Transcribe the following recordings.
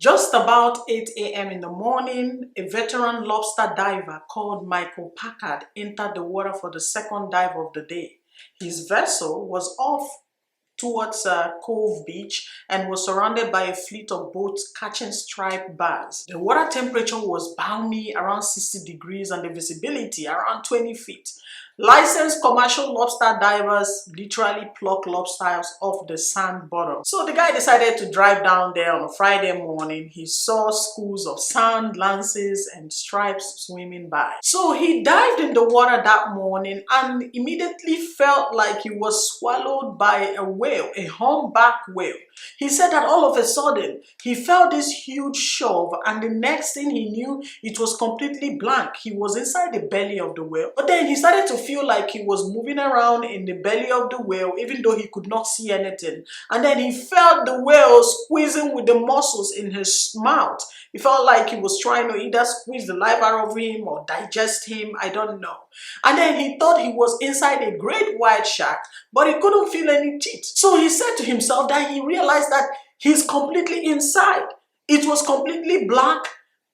Just about 8 a.m. in the morning, a veteran lobster diver called Michael Packard entered the water for the second dive of the day. His vessel was off towards Cove Beach and was surrounded by a fleet of boats catching striped bass. The water temperature was balmy, around 60 degrees, and the visibility around 20 feet. Licensed commercial lobster divers literally pluck lobsters off the sand bottom. So the guy decided to drive down there on a Friday morning. He saw schools of sand, lances, and stripes swimming by. So he dived in the water that morning and immediately felt like he was swallowed by a whale, a humpback whale. He said that all of a sudden, he felt this huge shove, and the next thing he knew, it was completely blank. He was inside the belly of the whale. But then he started to feel like he was moving around in the belly of the whale, even though he could not see anything. And then he felt the whale squeezing with the muscles in his mouth. He felt like he was trying to either squeeze the life out of him or digest him, I don't know. And then he thought he was inside a great white shark, but he couldn't feel any teeth. So he said to himself that he realized that he's completely inside. It was completely black.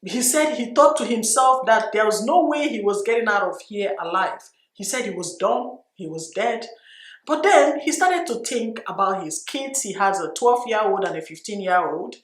He said he thought to himself that there was no way he was getting out of here alive. He said he was done, he was dead. But then he started to think about his kids. He has a 12-year-old and a 15-year-old.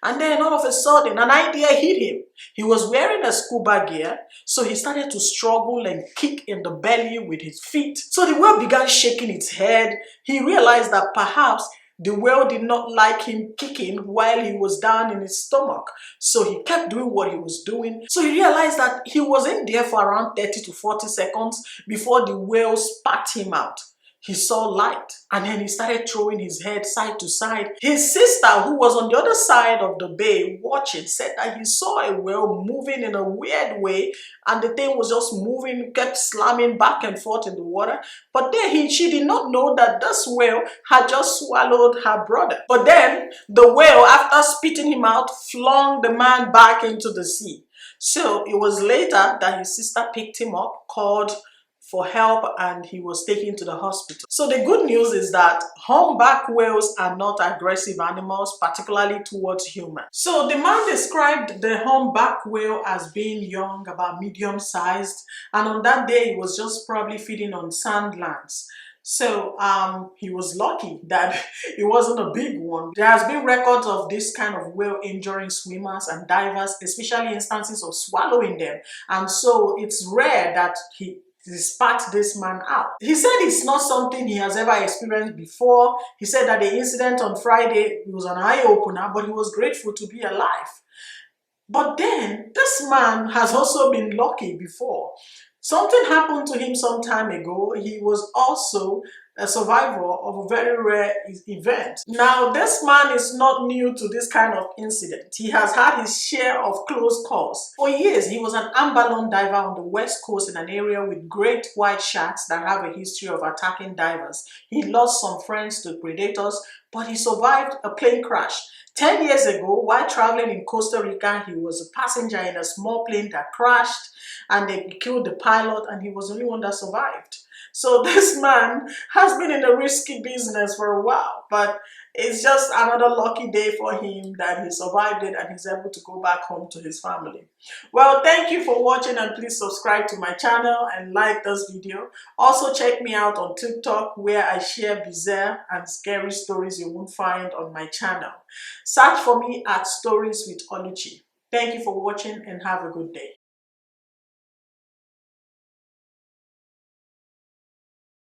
And then all of a sudden, an idea hit him. He was wearing a scuba gear, so he started to struggle and kick in the belly with his feet. So the whale began shaking its head. He realized that perhaps the whale did not like him kicking while he was down in his stomach. So he kept doing what he was doing. So he realized that he was in there for around 30 to 40 seconds before the whale spat him out. He saw light, and then he started throwing his head side to side. His sister, who was on the other side of the bay watching, said that he saw a whale moving in a weird way, and the thing was just moving, kept slamming back and forth in the water. But then she did not know that this whale had just swallowed her brother. But then the whale, after spitting him out, flung the man back into the sea. So it was later that his sister picked him up, called for help, and he was taken to the hospital. So the good news is that humpback whales are not aggressive animals, particularly towards humans. So the man described the humpback whale as being young, about medium-sized, and on that day he was just probably feeding on sand lands. So he was lucky that it wasn't a big one. There has been records of this kind of whale injuring swimmers and divers, especially instances of swallowing them. And so it's rare that he spat this man out. He said it's not something he has ever experienced before. He said that the incident on Friday was an eye-opener, but he was grateful to be alive. But then, this man has also been lucky before. Something happened to him some time ago. He was also a survivor of a very rare event. Now, this man is not new to this kind of incident. He has had his share of close calls. For years, he was an ambalone diver on the west coast in an area with great white sharks that have a history of attacking divers. He lost some friends to predators, but he survived a plane crash. 10 years ago, while traveling in Costa Rica, he was a passenger in a small plane that crashed, and they killed the pilot, and he was the only one that survived. So this man has been in a risky business for a while, but it's just another lucky day for him that he survived it and he's able to go back home to his family. Well, thank you for watching, and please subscribe to my channel and like this video. Also check me out on TikTok, where I share bizarre and scary stories you won't find on my channel. Search for me at Stories with Oluchi. Thank you for watching and have a good day.